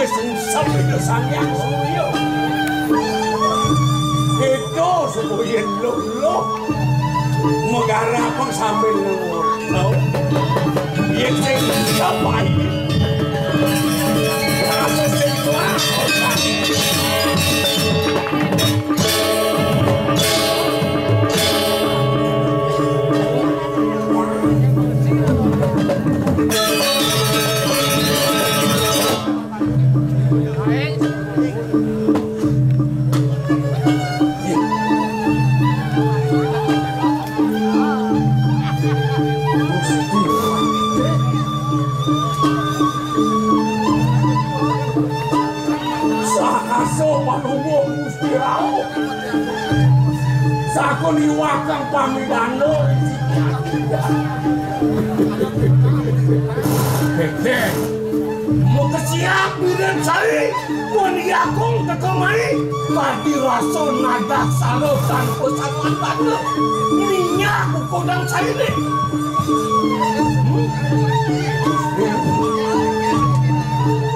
wis sengsem Sang Surya. Itu sebuyen lho. Menggarap sambil lho. Yen sing sampai. Rasa sing Sakon iwakang pamidano Heke mau kesiap biren cari Wani akong kekamai Kadi raso nadak salotan Kusaman batu Ininya aku kodang cari nih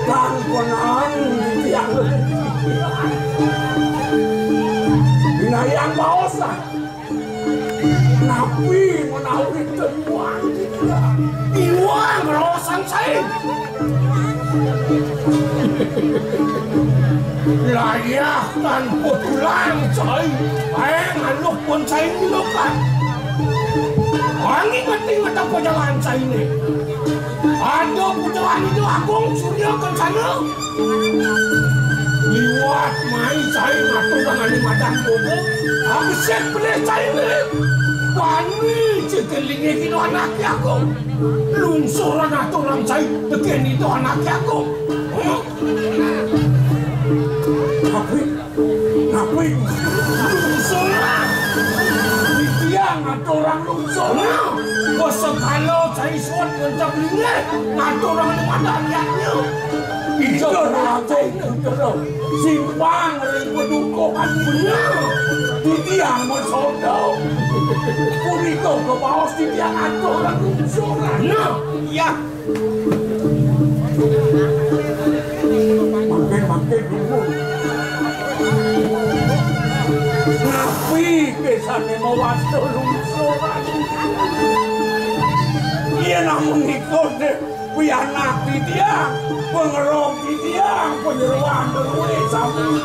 Dan konang yang Binayang baosan Nabi menawi temuan Iwang rawasan saya Layak dan putulang coy Aluk pun saya nilukan Wangi ngerti apa jalan saya ini Ada putulan itu agung surya ke sana Liwat main saya ngatur dengan lima dan bobo Aku siap boleh saya ini Wani cekelingnya itu anaknya aku Lungsuran aturan saya Deken itu anaknya aku Tapi Lungsuran Dia ngaturan lungsuran Kosong kalau saya suat ngecaklingnya Ngaturan lima dan yaknya Itu raja itu Simpang ring pedukungan benar Di tiang mesodau Puriko ke bawah di tiang aturan lungsuran Nah, iya Makin dulu Tapi kesannya mewasta lungsuran Iya namun ikut deh Pianak di tiang Pengerong di tiang Penyeruan berwe sampai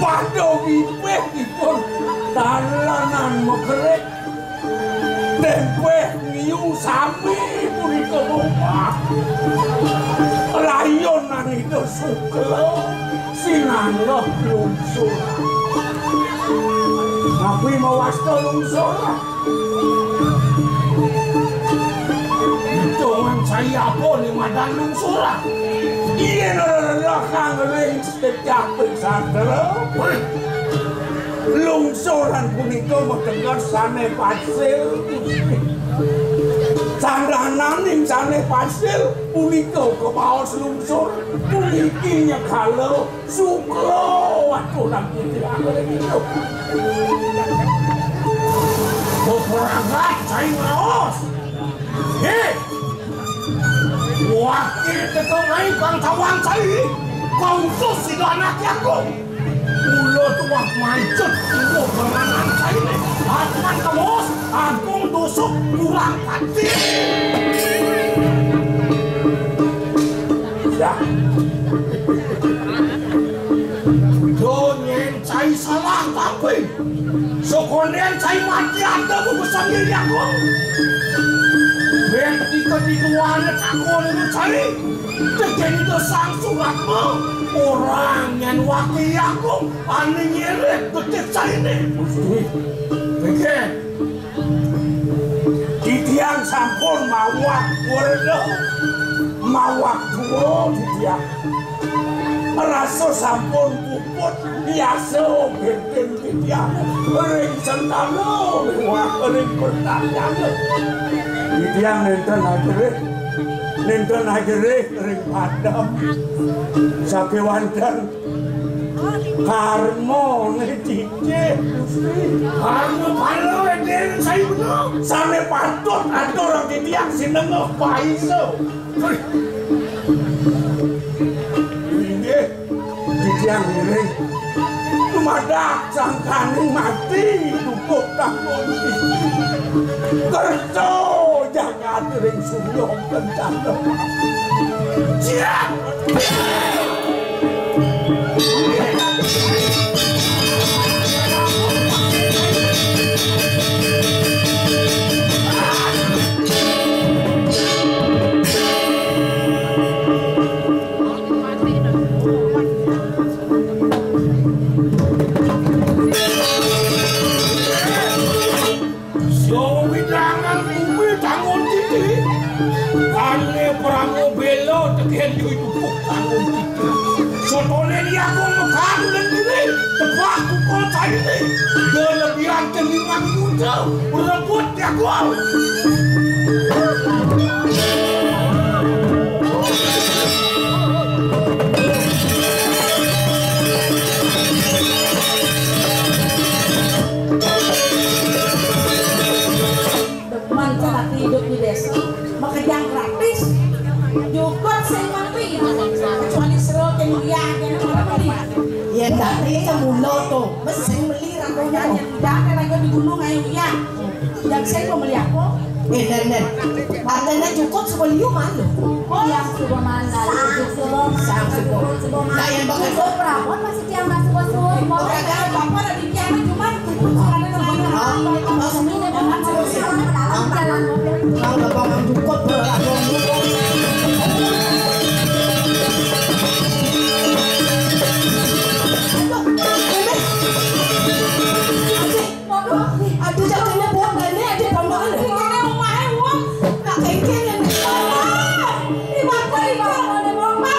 Padong ipeh ipun Dalanan mekerek Tempe ngiung sami Puri ke rumah Layonan itu sukelo Sinan loh lungsuran Tapi mewasta lungsuran Hitungan saya pun lima dan lungsuran Iya nerelakang ring setiap pesantren Lungsuran pun itu mendengar sane pasil Sandanan yang sane pasil pun itu ke bawah lungsur Pulikinya kalau suklo aturan putih itu Beberapa saya ngaos Hei Wakil ketumai bangsawan saya Kongsus itu anaknya aku Ulo tuah mancut Ulo bermanan saya ini Atman kemos Agung tusuk kurang hati Ya Donyen saya salah tapi Sokonen saya mati ada bebesan diri aku Ketika diduanya cakon itu cari Degen itu sang suratmu Orang yang wakil aku Aneh nyirik detik cari ini Degen Di tiang sampun mawak warna Mawak dua di tiang Rasa sampun puput Biasa benteng di tiang Ring sentalo Ring pertanyaan Di tiang nenten akhirnya ring padam sakewandan karmo ngedike karmo palo eden saya bener sampe patut atur di tiang sinengah paiso yang ini lumadak sangkaning mati cukup takut kerja jangan ring suryong kencang siap kelebihan kelingan muda berebut ya gua depan cara hidup di desa makan gratis juga saya mati kecuali seru kemuliaan yang beli ya dari mulo tuh mesin beli rambutnya jangan lagi di gunung ayo ya yang saya mau beli apa dan harganya cukup sebelum malu yang sudah mana sang subuh nah yang bagus perawat masih tiang masuk mau ada apa ada di tiang cuma kalau bangun cukup aduh jangan buang ini ada pondok ini rumah uang nak kengkeng yang di mana ini apa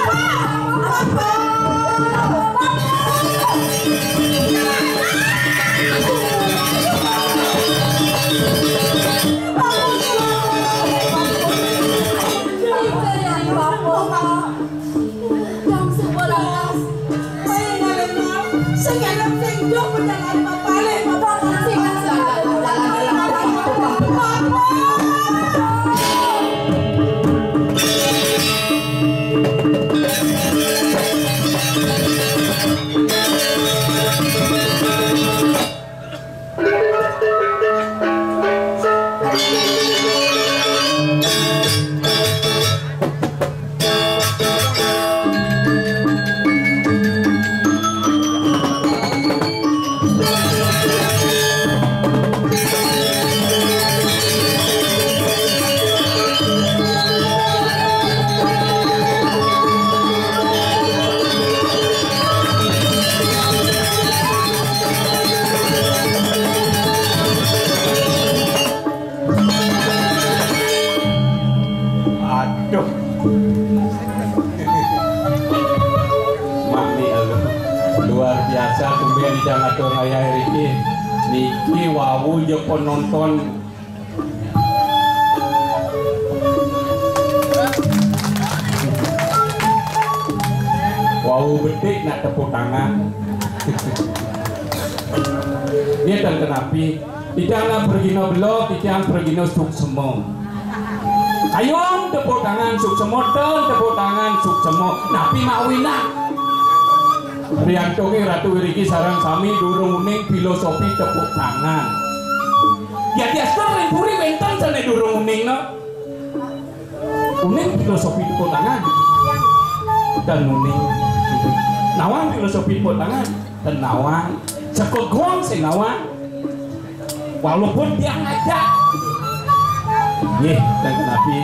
penonton wow bedik nak tepuk tangan dia dan kenapi tidaklah bergino belok tidak bergino suk semong ayom tepuk tangan suk semong dan tepuk tangan suk semong napi mawina Rianto Ratu Wiriki sarang sami durung uning filosofi tepuk tangan ya dia sekarang puri mental sana durung uning no uning filosofi tepuk tangan dan uning nawang filosofi tepuk tangan dan nawang sekogong si nawang walaupun dia ngajak dan nabi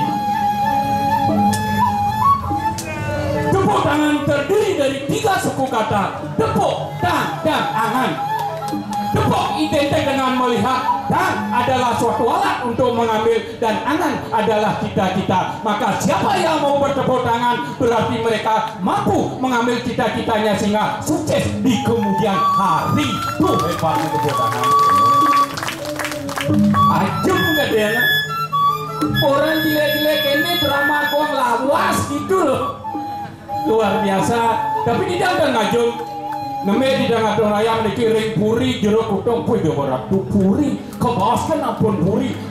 tepuk tangan terdiri dari 3 suku kata tepuk dan angan. Tepuk identik dengan melihat dan adalah suatu alat untuk mengambil dan angan adalah cita-cita. Maka siapa yang mau bertepuk tangan berarti mereka mampu mengambil cita-citanya sehingga sukses di kemudian hari. Tuh hebatnya tepuk tangan. Ajem gak dia? Orang gile-gile ini drama gong lawas gitu loh. Luar biasa. Tapi tidak ada ngajung. Namanya tidak ada ayam dikiring puri jeruk kutong pui dia berapa puri kebawaskan ampun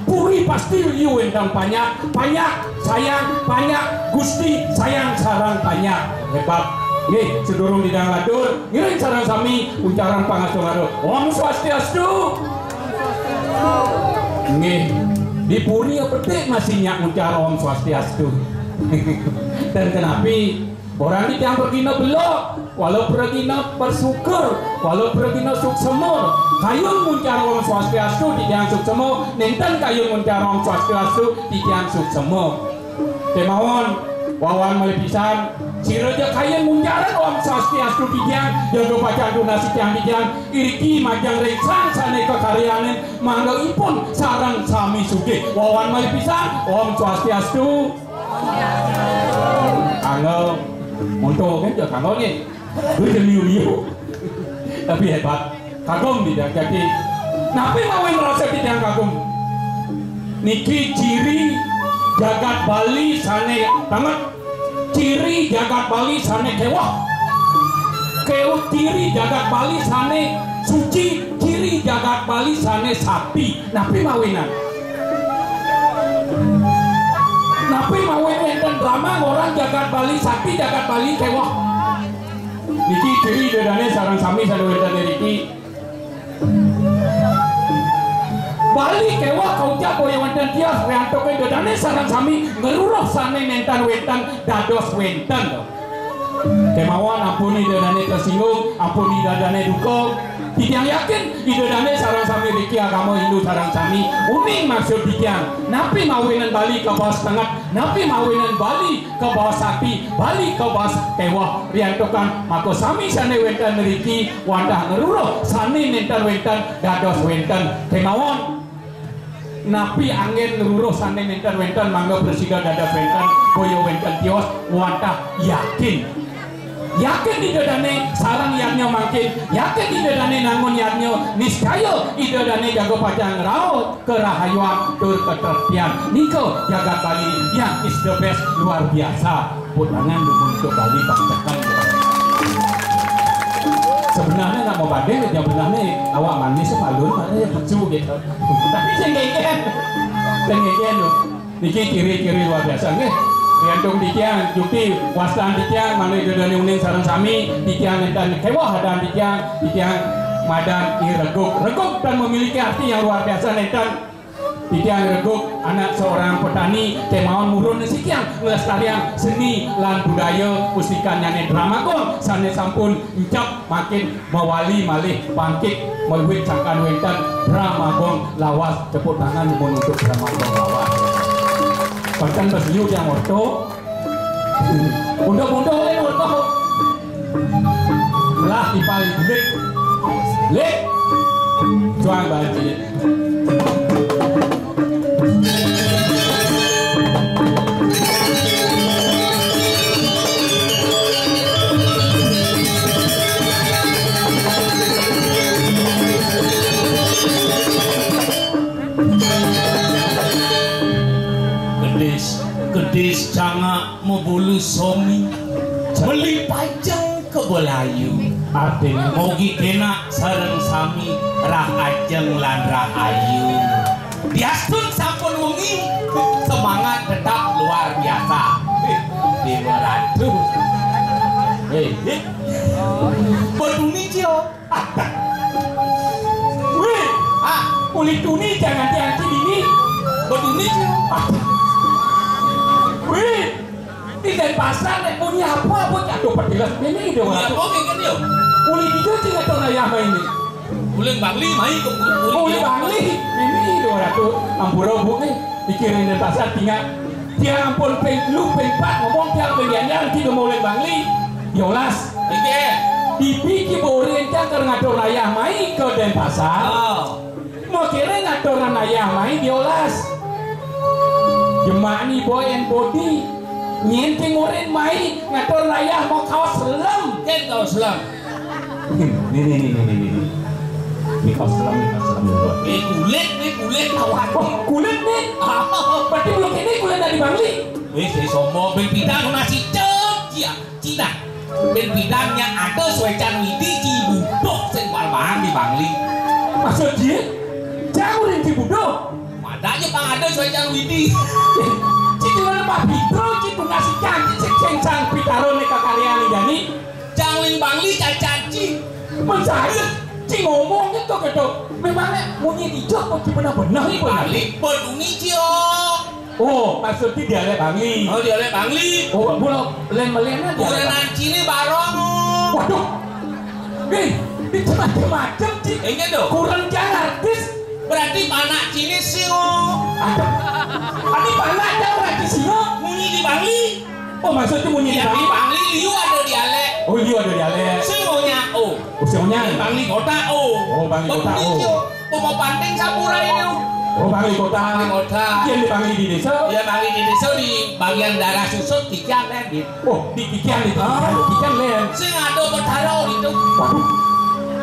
puri pasti liu endang banyak sayang banyak gusti sayang sarang banyak hebat Nggih, sedurung didang latur, ngiring sareng sami ucaran pangastungaru. Om Swastiastu. Nggih, dipuri petik masih nyak ngucar Om Swastiastu. Dan kenapa orang ini yang pergina belok, walau pergina bersyukur, walau pergina suksemur, kayun muncar Om Swastiastu di tiang suksemur, nenten kayun muncar Om Swastiastu di tiang suksemur. Kemauan wawan melepisan, sireja kayun muncaran Om Swastiastu di tiang, jaga baca donasi tiang di tiang, iriki majang reksang sane kekaryanin, mangga ipun sarang sami suge, wawan melepisan Om Swastiastu. Kanggo untuk kan juga kanggo nih gue liu tapi hebat kagum tidak jadi napi mau merasa tidak kagum niki ciri jagat Bali sane banget ciri jagat Bali sane kewah ciri jagat Bali sane suci ciri jagat Bali sane sapi napi mawinan napi mawin enten drama orang jagat Bali sapi jagat Bali kewah niki ciri dedane sarang sami saduwetan niki Bali kewah kauja boya wenten tias reantoke dedane sarang sami ngeruruh sane nentan wetan dados wenten kemauan ampuni dedane tersinggung ampuni dedane duka Tiang yakin idodane sarang sami riki agama Hindu sarang sami uning maksud tiang napi mawinan Bali ke bawah setengah napi mawinan Bali ke bawah sapi Bali ke bawah tewah riantokan maka sami sane wenten riki wandah ngeruruh sani nentan wenten dados wenten kemauan napi angin ngeruruh sane nentan wenten mangga bersihga dados wenten boyo wenten tios wandah yakin idodane sarang yatnya makin yakin idodane nangun yatnya niskaya idodane jago pacang raut kerahayuan tur ketertian niko jagat Bali yang is the best luar biasa putangan untuk Bali pangcakan sebenarnya nggak mau badai ya benarnya awak manis malun makanya lucu gitu tapi cengeng loh niki kiri luar biasa nih riantung dikiang jukti wastan dikiang mana idodane uning sarang sami dikiang enten kewah dan dikiang madan reguk dan memiliki arti yang luar biasa nenten dikiang reguk anak seorang petani kemauan murun sikiang ngelestarian seni lan budaya musikannya drama kong sane sampun encap makin mewali malih bangkit meluit cangkan wenten drama kong lawas ceput tangan untuk drama kong lawas bahkan bersiu yang orto undang-undang oleh orto lah ipal lek juang banjir Kedis canga mebulu somi beli pajang ke Belayu artinya mogi kena sareng sami rah ajeng lan rah ayu diastun sampun wengi semangat tetap luar biasa Dewa Ratu berduni cio wih kulit tuni jangan dianci dini berduni cio wih, di pasar nek punya apa jatuh perjelas ini dong. Iya, oke kan yo. Uli itu juga tuh ayah ini. Uli Bangli mai ke uli Bangli ini dong ratu ampura bu nih dikirim di pasar tinggal dia ampun lu pempat ngomong dia penyanyi kita mau uli Bangli yolas. Oke. Dipiki borin cakar ngatur ayah mai ke Denpasar. Mau kira ngatur ayah mai diolas. Jemani boy and body nyenting urin mai ngatur rayah mau kaos selam kan kaos selam ini kaos selam kulit kawan kulit nih berarti belum ini kulit dari Bangli saya sombong ben bidang nasi ya Cina ben bidangnya ada suecan widi Cibudok sing bahan di Bangli maksud dia jauh dari Cibudok adanya Bang ada suecan widi citu mana Pak Pitro citu ngasih janji cengcang pitaro nih kakarian jani bejang ling bangli cacaci. Mencari cing ngomongnya tuh gitu. Memangnya munyi dijak kok benar-benar nih Bangli peduni cio. Oh, maksudnya dialek Bangli. Oh dialek bangli. Oh, bulan len-melena dialek. Bulan cini barong. Waduh. Ini macam-macam sih. Enggak dong. Kurang jangan artis. Berarti anak cini sih Ada. Ini mana ada orang di sini? munyi di bangli. Oh, maksudnya munyi di Ya di Bangli. bangli liu ada dialek. Oh, iya ada dialek. Semuanya oh. Usianya. Bangli kota oh. Oh, Bangli kota, Peduni oh. cio. Mau panting samurai ini. Oh, Bangli kota. Bangli kota. Yang di Bangli di desa. Ya bangli di desa di bagian daerah susut tiga gitu. Oh, di Kikian itu. Di Kikian len. Sing ada betaro itu. Waduh.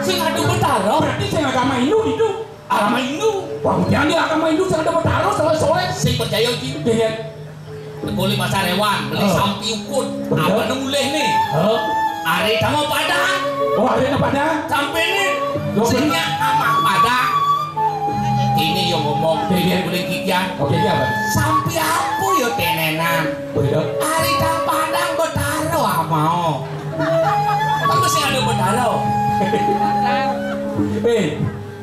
Sing ada betaro. Berarti saya agama Hindu itu. Agama Hindu. Wah, jangan di agama Hindu saya ada bertaruh soalnya. Sing percaya gitu. Iya. Beli pasar hewan, beli sapi ukut. Betul. Apa nuleh nih? Oh, Are kamu padang. oh ada apa dah? Sampai nih. Loh, Singnya amah padang. Ini yang ngomong. Iya. Boleh kikian. Oke, dia apa? Sampai apa ya tenenan? Betul. Are tang padang betaro mau. Kamu sing ada betaro.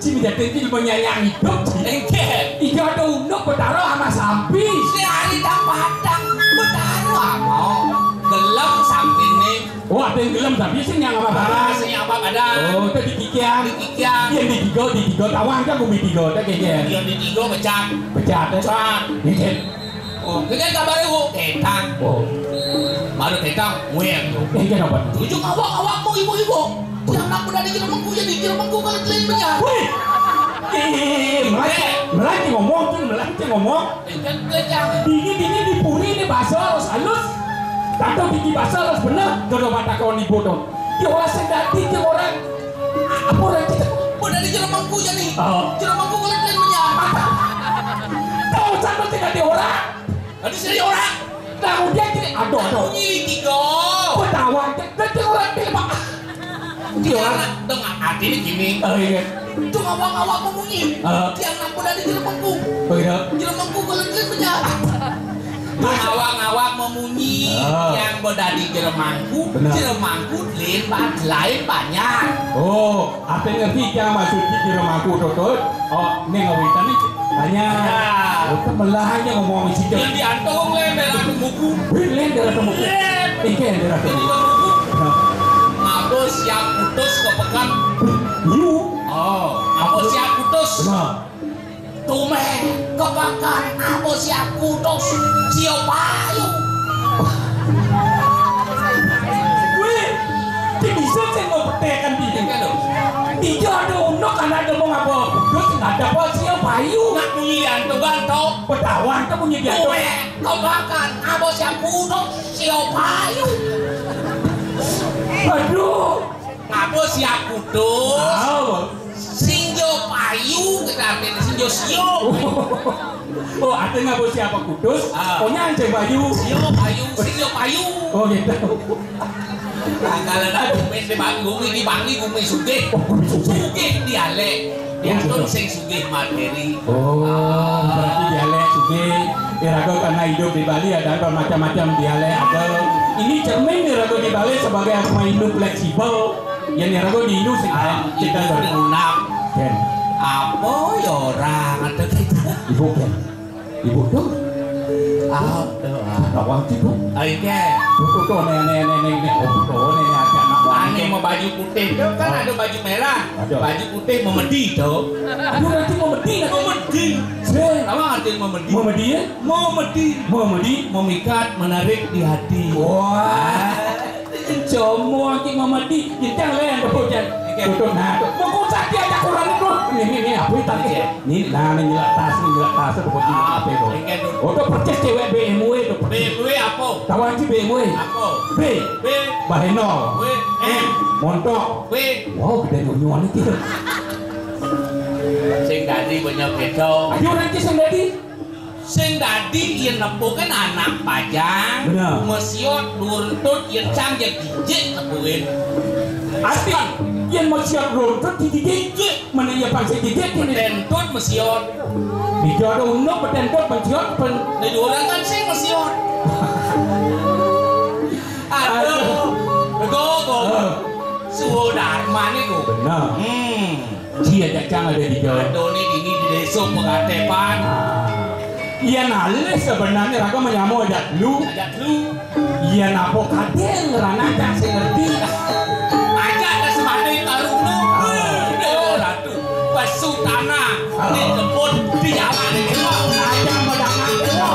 Si minta tinggi menyayangi hidup sih. Engke. Iya ada unduk bertaruh sama sapi. Si are tang padang betaro mau. Gelem sampai nih. Oh ada yang gelem tapi sih yang sama barang. Sing apa padang? Oh itu di Kikian. Di kikian. Iya di tiga tawang kan bumi tiga tak kayaknya. Dia di tiga becat. Becat ya. Becat. Iya. Oh, kalian kabarnya wo tetang. Oh. Baru tetang, mueng tuh. Iya apa? Ujung awak-awakmu ibu-ibu. Yang nak udah di jelmangku jadi jelmangku kalau kalian benyar. Wih. Melati ngomong. Kan kalian Dini dipuri ini bahasa harus halus. Tahu dini bahasa harus benar. Jodoh mata kawan ibu dong. Dia orang sedati dia orang. Apa orang kita? udah di jelmangku jadi. Oh. Jelmangku kalau kalian benyar. Tahu sampai tidak ada orang. Tadi sini orang. Tahu dia jadi aduh. Bunyi tiga. Ketawa dia orang tembak. Dia anak tengah hati ini gini. Oh iya. Itu ngawak-ngawak bunyi. Dia anak udah di jelmangku. Oh iya. Jelmangku kalau kalian benyar. Ngawak-ngawak memunyi yang berdadi jelmangku, Benar. jelmangku lain banyak. Oh, apa ngerti yang maksud di rumahku Dodot? Oh, ini ngawitan nih hanya. Oh, melahnya ngomong isi Yang jam. diantung dalam buku. Brilliant dalam temu. Ike dalam Jadi temu. buku. Ngapus siap putus kepekan. You. Oh, ngapus siap putus. Benar. Tumeh kepekan. Ngapus siap putus. Siopayu. Wih, dia bisa saya mau petekan di sini. Dia ada undok karena ada mau ngapa? Terus nggak ada posisi payu. Nak bunyi diantung gantung. Petawan kan punya dia. Tumeh kepekan. Ngapus siap putus. Siopayu. Aduh. Ngapus siap putus. Oh. Sinjo payu. Kita artinya sinjo sio. Oh, ada nggak bos siapa kudus? Oh, anjing bayu. Sio payu. Sinjo payu. Oh, gitu. Kalau ada kumis di panggung ini bangi kumis sugih. Sugih dialek. Diatur sing sugih materi. Oh, berarti dialek suge. Irago karena hidup di Bali ada bermacam-macam dialek. Ada ini cermin Irago di Bali sebagai agama Hindu fleksibel. Yang Irago di Hindu sing kita berunak. Ken, Apa ya orang ada kita? ibu Ken, ibu dong. Rawang itu. Aike. Tuh nenek. Oh, nenek agak nak Ane mau baju putih tuh kan ada baju merah. Ada. Baju putih memedi tuh. Aduh, nanti mau medi. Memedi. Apa artinya memedi? Mau medi ya? Mau medi. Memikat, menarik di hati. Wah, semua kita mati, kita lain kemudian. Tutup nah, mau sakit aja kurang itu. Ini apa itu tadi? Ini nah nyelak tas itu buat apa itu? Oh, itu percis cewek BMW itu. BMW apa? Tahu aja BMW. Apa? B, B, Baheno, W, M, Montok. W. Wow, gede nyunyuan itu. Sing dadi banyak beda. Ayo nanti sendiri. Sing dadi yen nempukeun anak pajang, Bener. mesiot nuntut yen cang yen dijik nepukeun. Asli, yang mau siap runtut di didik, mana ya pasti didik ini. Tentut mesiot. Tidak ada undang bertentut mensiot pen. Di orang kan sing mesiot. Aduh. Go. mana ku? Benar. Dia jajang ada di jalan. Doni ini di desa pengatepan. Iya nales sebenarnya raga menyamu ajak lu. Ajak lu. Iya napo kadang ranacak saya ngerti. Ajak ke semane tarungno. Dewa ratu. Pesu tanah. Di kebun di jalan ini. Ajak mendakan dewa.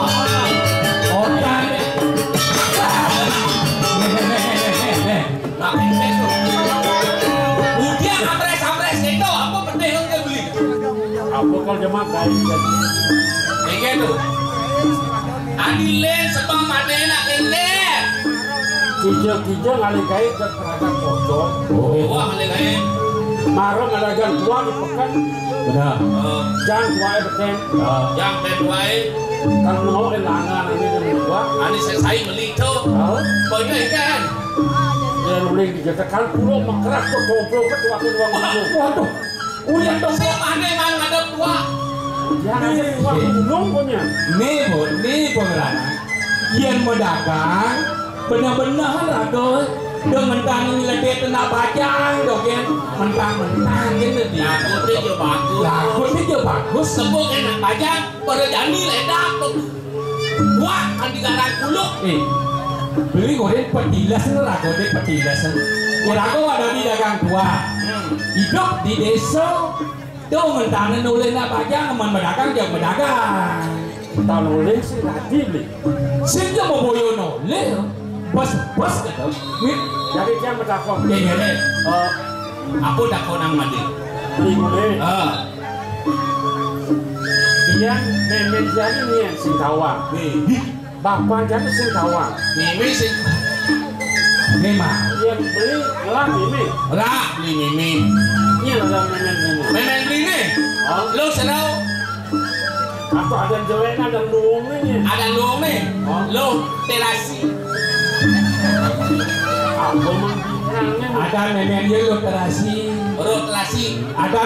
Otan. Tapi itu. Ujian amres itu apa penting yang dia beli? Apa kalau jemaah kain? Kayak tuh. Adilen sebang madena kene. Kijang ngalih kain ke peragam pojok. Wah, ngalegain. Marang adagan tua di pekan. Benar. Jangan tua beten. Yang den wae Kalau mau elangan ini dengan tua. ani selesai beli tuh. Boleh kan? Dia boleh dijadikan pulau mengkerak ke goblok ke tua Waduh. Uyan dong. Saya mana ngadep tua. Jangan ada tua gunung punya. Nih pengerana. Iyan mendagang benar-benar raga dengan tani ledek kena bajang dong kan. Mentang gitu dia. Lagu dia bagus. Lagu dia bagus. Sebut enak bajang pada jani ledak tuh. Wah, kan digarang kuluk. Beli goreng petilas lah, goreng petilas. Kira-kira ada di dagang tua. Hidup di desa. Tuh mentang nulis nak bajang, teman berdagang jangan berdagang. Tahu nulis sih tadi beli. Sehingga mau boyo nulis. Bos kata. Jadi dia berdakwah. Ini. Aku dah kau nang mati. Beli boleh. Dia memen jadi ni yang singkawang. Bapak jadi singkawang. Mimi sih. Memang. Dia beli lah ini. Lah, beli mimi. Ini ada memen ini. Memang beli ni. Lo sedau. Atau ada jelek ada luung ni. Ada luang ni. Lo terasi. Apa mengbincangnya? Ada memang dia lo terasi. Urut terasi. Ada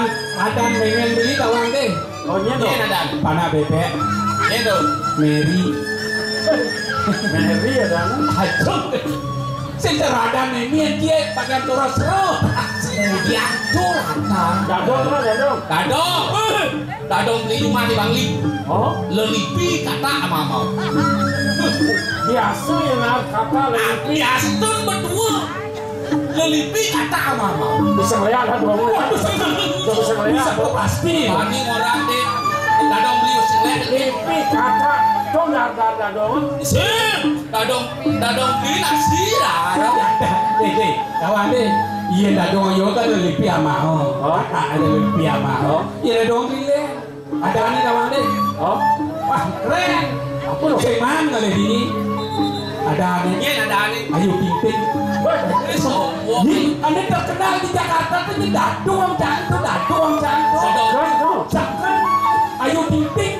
memang beli tawang deh. Oh ni Ni tu. ada. Panah bebek. Ni tu. Mary. Mary ada. Aduh. Secara ada memang dia pakai turun seru. Kemudian curhatan. Dadong lah dadong. Dadong beli rumah di Bangli. Oh Lelipi kata ama mau. biasa ya nak kata lagi. Biasa tu berdua. Lelipi kata ama mau. Bisa ngeliat lah dua mulut. Bisa ngeliat. Pasti. Bani orang di dadong beli usilek. Lipi kata dong dadong. Dadong beli nasi lah. Kawan deh. Iya dah dong yo kan lebih amao. Ada lebih amao. Iya dong bile. Ada ni kawan deh. Oh Wah keren. Apa lo keman kali ini? Ada ni. Ni ada ni. Ayo pimpin. Ni semua. Ni anda terkenal di Jakarta tu ni dadong cantik. kan tu. Jangan. Ayo pimpin.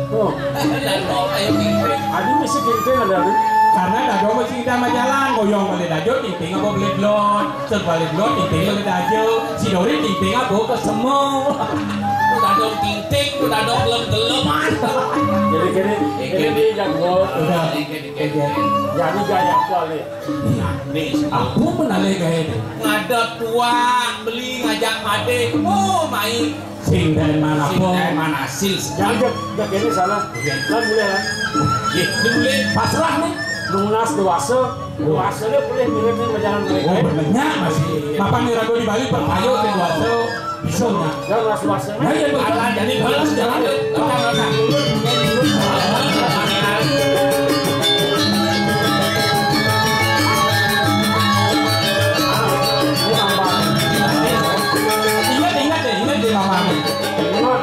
Oh Dadong ayo pimpin. adi mesti kintin ada ni. Karena dadong masih kita majalan goyong kali dajo ting apa beli blon. Sebalik blon ting kali dajo. Si Dori ting apa ke semua. Dadong tinting, dadong gelem-geleman. Jadi kini jago. Jadi gaya kuali. Nih, Aku menalih gaya ni. ngadep tua beli ngajak made. Oh, main. Sing dari mana Sing pun. dari mana hasil? Jangan ini salah. Kan boleh lah. Ni boleh. Pasrah nih. Lunas dewasa dia boleh mirip ni berjalan mereka. Oh banyak masih. Mapan ni ragu di Bali perpayo ke dewasa. Bisa nggak? Dan lunas dewasa. Nah ya betul. Alah, jadi balas jalan deh. Lengkap. Ingat deh mama nih.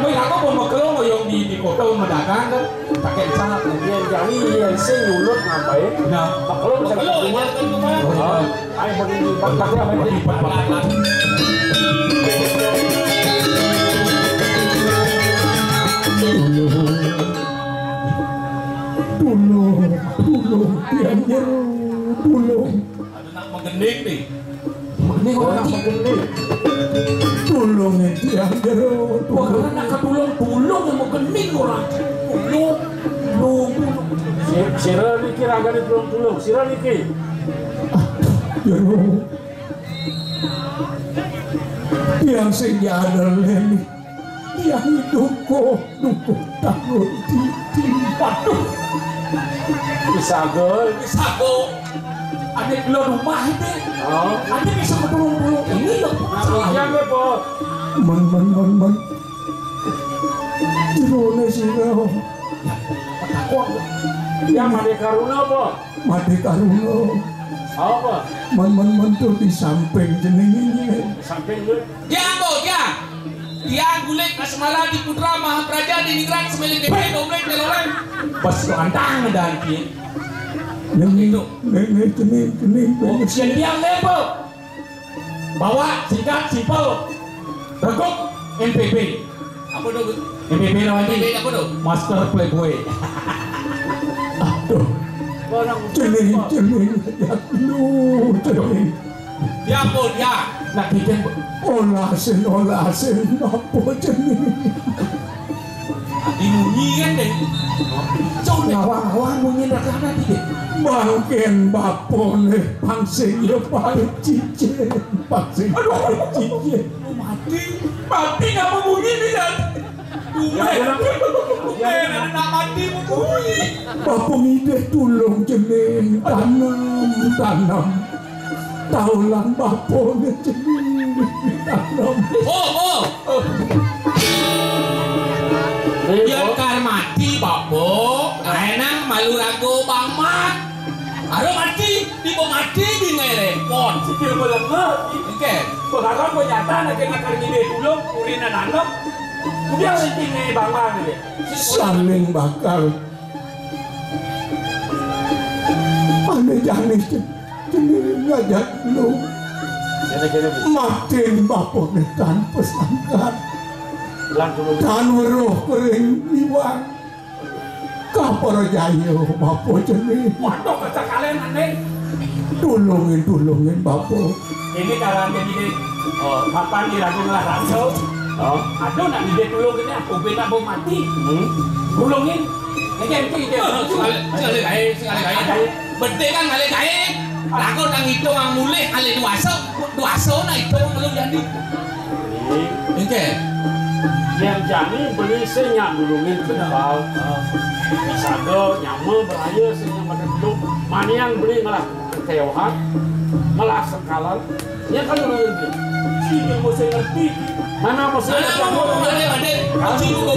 Gue aku mau kelong yang di kota mau dagang kan pakai sangat. Dia jadi yang sing nulut ngapain? Nah, Kalau bisa Kalau rumah. jalan rumah. Ayo bagi bagi apa ini? Pelan-pelan. Tulung. Ada nak menggending nih. Ini orang Begini. tulung yang jero. Wah, nak tulung yang mau kening orang. Tulung. Sira niki ragane tulung-tulung. Sira niki. Jero. yang sejarah leni yang duko tahun di waduh bisa go ada di rumah itu ada bisa ketulung ini loh masalahnya po men jerone sira ya mati karuna po mati karuna apa men tuh di samping jenenge samping lu ya po ya dia gulik asmara di putra mahapraja di ningrat semelik dede domreng teloren pas kantang dan ki Ini ujian yang level bawa singkat simpel reguk MPB apa dong MPB namanya apa dong Master Playboy aduh celing ya po ya nak bikin olasin apa celing dinunyi kan deh ngawang mungkin rakana dikit Bangken bapone pangsing ya paling cincin pangsing cincin mati nggak mau bunyi nih ya nak mati mau bunyi bapung ide tulung jeneng tanam taulan bapone jeneng tanam biarkan mati bapo enak malu ragu bang mat harus mati di bawah mati di ngerepot sikil belengar oke pengaruh penyataan akhirnya kali ini dulu urina nanam kemudian ini bangga nih saling bakal aneh janis jenis ngajak lu makin bapok tanpa sangkat kan weruh kering iwang kapal jayo bapo jenis waduh kata kalian aneh tulungin bapo ini kalau jadi papan di lagu ngelah raso aduh nak dia tulungin ya aku bina bau mati tulungin ini sekali kaya bede kan kali kaya lagu nang itu ang mulai kali duaso nah itu ang belum jadi oke yang jani beli senyap dulungin kedal sado nyama beraya senyap pada dulu mana yang beli malah ketewahan malah sekalan ya kan dulungin dia sini mau saya ngerti mana mau saya bade kasih dulu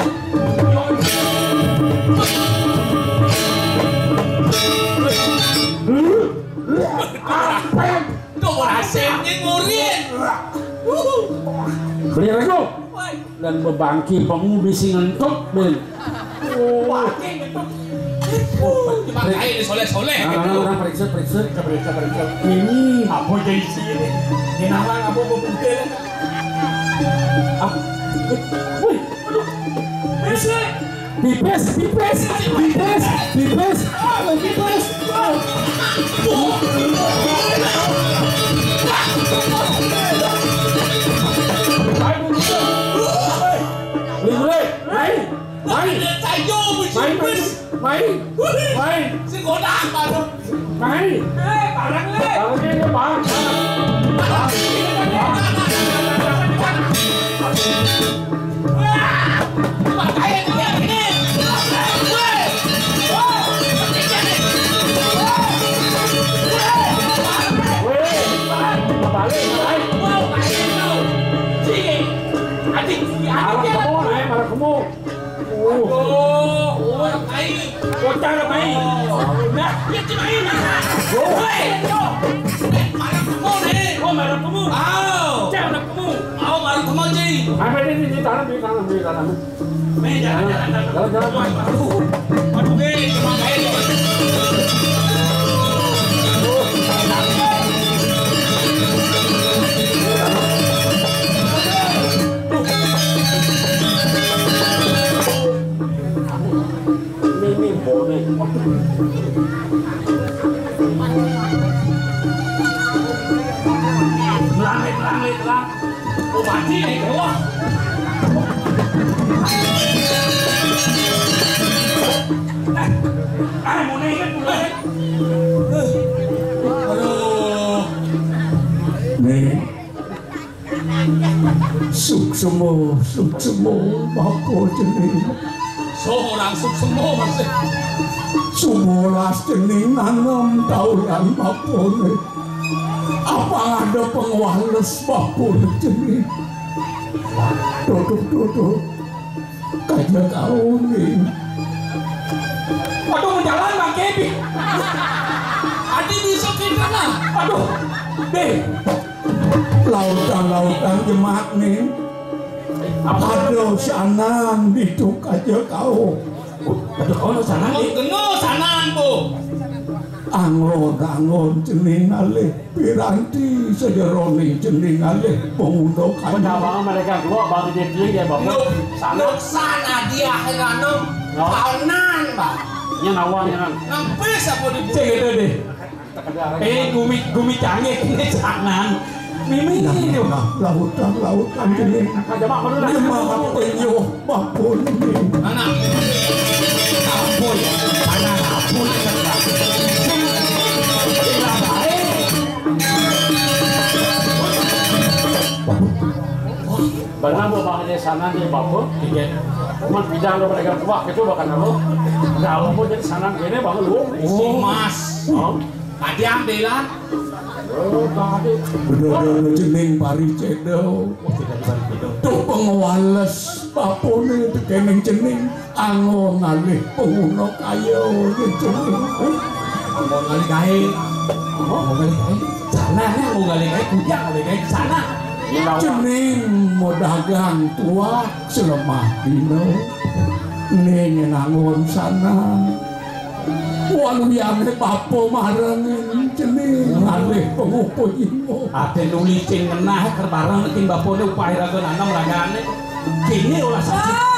tuh berhasil ngurin beli rego dan bebangki pengubi singentuk ben dipakai di soleh-soleh orang periksa ini apa jadi sini ini nama apa putih Pipes main si godang baru main barang le ini bang Suksemo bako jening Seorang suksemo masih. 11 jening nanem taulan bapone. Apa ada pengwales bapone jening. Duduk kaja kau nih. Waduh menjalan Bang Kebi. Adi bisa kita lah. Aduh, deh. Lautan jemaat nih. Aduh sanan itu kaja kau. Aduh kau sana nih. Kenal sanaan po. Angon jening alih piranti sejeroni jening alih pengundo kayu. Pendapat mereka dua baru dia bapak. Sana. Sana dia heranum. Kaunan Pak. Nya nawangnya kan. Nampis apa di Cek itu deh. Gumi canggih ini jangan. Mimi itu. Lautan jening. Jemaah mana Jemaah penyuh bapun nih. Anak. Apa ya? Anak apa ya? Benar bapak di sana di bapak. Cuma bidang lo mereka tua itu bahkan lo. Kalau mau jadi sana gini bang lu. Si Mas. Oh. Tadi ambilan. Oh tadi. Bener jening pari cedo. Tuh pengwales bapune tekening jening angon alih penguno kayu jening. Mau ngali kae. Sana nih mau ngali kae kujang ngali kae di sana. Jening mau dagang tua selemah dino. Ning nangon sana. Waluyane papo marengin jening alih pengupo imo. Ade nuli cing menah kerbareng ting bapone upaya raga nanam ragane. Kini olah saji.